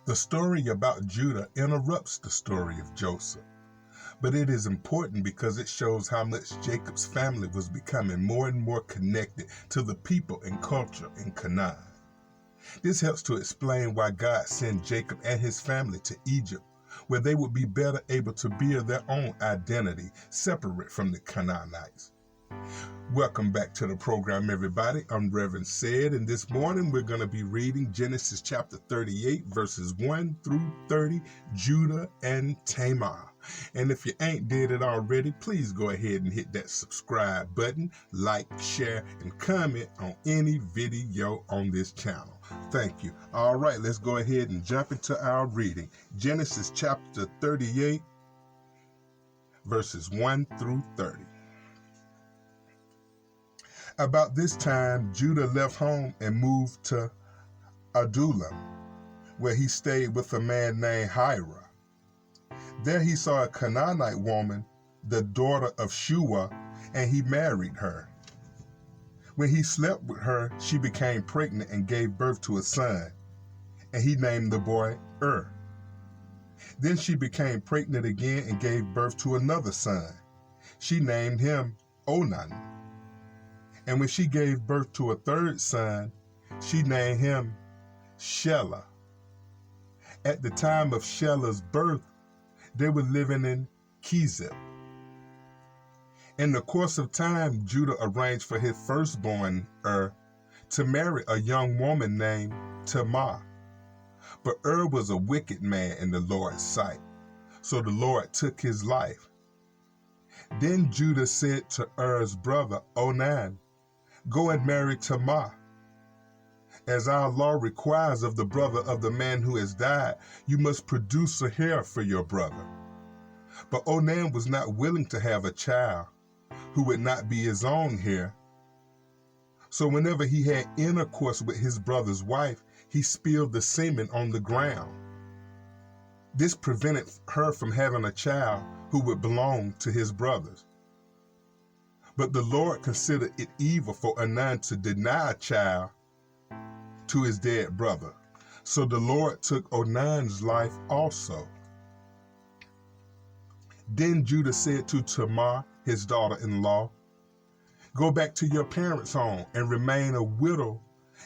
The story about Judah interrupts the story of Joseph, but it is important because it shows how much Jacob's family was becoming more and more connected to the people and culture in Canaan. This helps to explain why God sent Jacob and his family to Egypt, where they would be better able to build their own identity separate from the Canaanites. Welcome back to the program, everybody. I'm Reverend Said, and this morning we're going to be reading Genesis chapter 38, verses 1 through 30, Judah and Tamar. And if you ain't did it already, please go ahead and hit that subscribe button, like, share, and comment on any video on this channel. Thank you. All right, let's go ahead and jump into our reading. Genesis chapter 38, verses 1 through 30. About this time, Judah left home and moved to Adullam, where he stayed with a man named Hira. There he saw a Canaanite woman, the daughter of Shua, and he married her. When he slept with her, she became pregnant and gave birth to a son, and he named the boy Then she became pregnant again and gave birth to another son. She named him Onan. And when she gave birth to a third son, she named him Shelah. At the time of Shelah's birth, they were living in Kezib. In the course of time, Judah arranged for his firstborn, to marry a young woman named Tamar. But was a wicked man in the Lord's sight, so the Lord took his life. Then Judah said to Er's brother Onan, "Go and marry Tamar. As our law requires of the brother of the man who has died, you must produce a heir for your brother." But Onan was not willing to have a child who would not be his own heir. So whenever he had intercourse with his brother's wife, he spilled the semen on the ground. This prevented her from having a child who would belong to his brothers. But the Lord considered it evil for Onan to deny a child to his dead brother. So the Lord took Onan's life also. Then Judah said to Tamar, his daughter-in-law, "Go back to your parents' home and remain a widow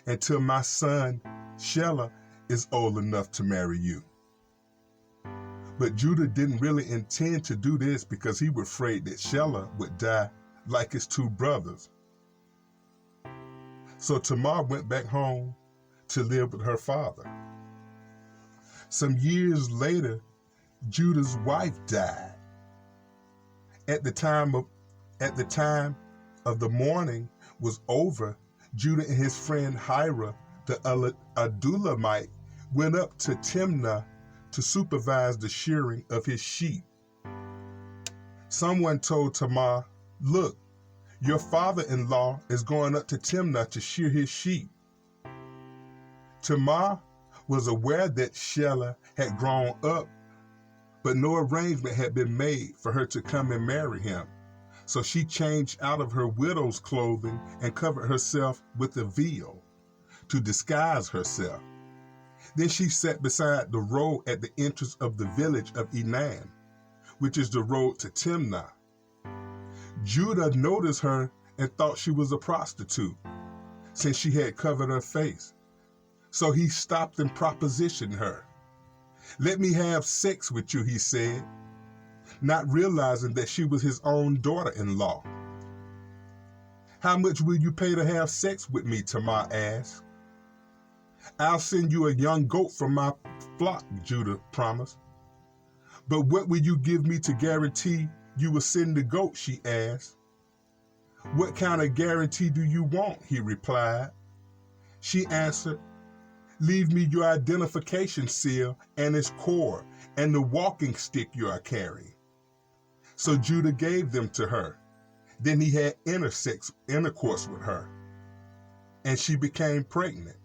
until my son Shelah is old enough to marry you." But Judah didn't really intend to do this because he was afraid that Shelah would die like his two brothers. So Tamar went back home to live with her father. Some years later, Judah's wife died. At the time of the mourning was over, Judah and his friend Hira, the Adullamite, went up to Timnah to supervise the shearing of his sheep. Someone told Tamar, "Look, your father-in-law is going up to Timnah to shear his sheep." Tamar was aware that Shelah had grown up, but no arrangement had been made for her to come and marry him. So she changed out of her widow's clothing and covered herself with a veil to disguise herself. Then she sat beside the road at the entrance of the village of Enan, which is the road to Timnah. Judah noticed her and thought she was a prostitute, since she had covered her face. So he stopped and propositioned her. "Let me have sex with you," he said, not realizing that she was his own daughter-in-law. "How much will you pay to have sex with me?" Tamar asked. "I'll send you a young goat from my flock," Judah promised. "But what will you give me to guarantee you will send the goat?" she asked. "What kind of guarantee do you want?" he replied. She answered, "Leave me your identification seal and its cord and the walking stick you are carrying." So Judah gave them to her. Then he had intercourse with her, and she became pregnant.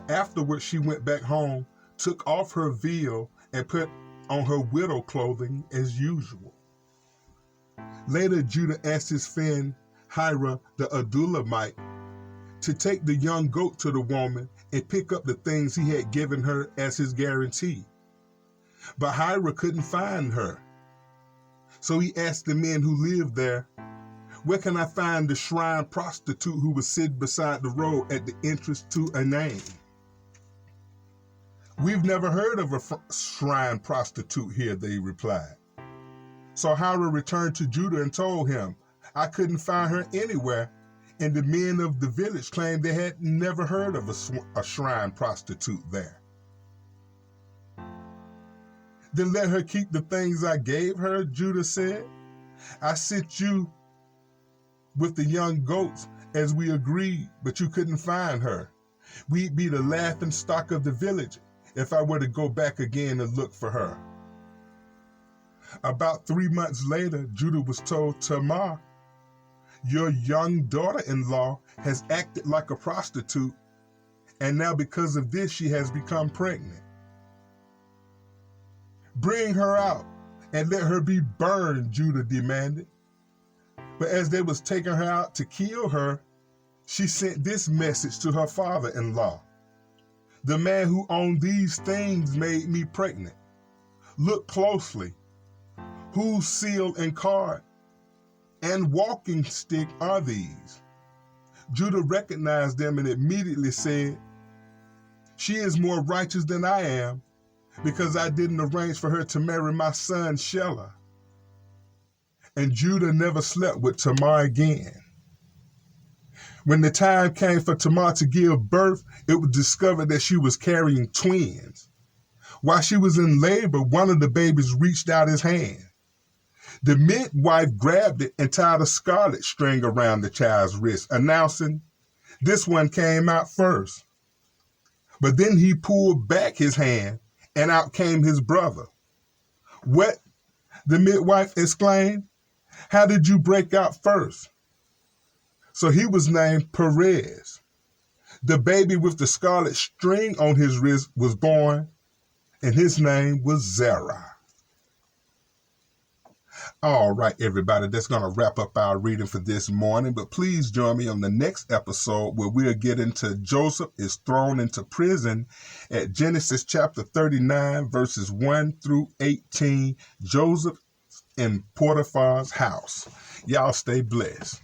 Afterwards, she went back home, took off her veil, and put on her widow clothing as usual. Later, Judah asked his friend Hira the Adullamite to take the young goat to the woman and pick up the things he had given her as his guarantee. But Hira couldn't find her. So he asked the men who lived there, "Where can I find the shrine prostitute who was sitting beside the road at the entrance to Canaan?" "We've never heard of a shrine prostitute here," they replied. So Hira returned to Judah and told him, "I couldn't find her anywhere," and the men of the village claimed they had never heard of a shrine prostitute there. "Then let her keep the things I gave her," Judah said. "I sent you with the young goats as we agreed, but you couldn't find her. We'd be the laughing stock of the village if I were to go back again and look for her." About 3 months later, Judah was told, "Tamar, your young daughter-in-law has acted like a prostitute, and now because of this she has become pregnant. Bring her out and let her be burned," Judah demanded. But as they was taking her out to kill her, she sent this message to her father-in-law: "The man who owned these things made me pregnant. Look closely. Whose seal and card and walking stick are these?" Judah recognized them and immediately said, "She is more righteous than I am, because I didn't arrange for her to marry my son Shelah." And Judah never slept with Tamar again. When the time came for Tamar to give birth, it was discovered that she was carrying twins. While she was in labor, one of the babies reached out his hand. The midwife grabbed it and tied a scarlet string around the child's wrist, announcing, "This one came out first." But then he pulled back his hand, and out came his brother. "What?" the midwife exclaimed. "How did you break out first?" So he was named Perez. The baby with the scarlet string on his wrist was born, and his name was Zerah. All right, everybody, that's going to wrap up our reading for this morning. But please join me on the next episode where we'll get into Joseph is thrown into prison at Genesis chapter 39, verses 1 through 18. Joseph in Potiphar's house. Y'all stay blessed.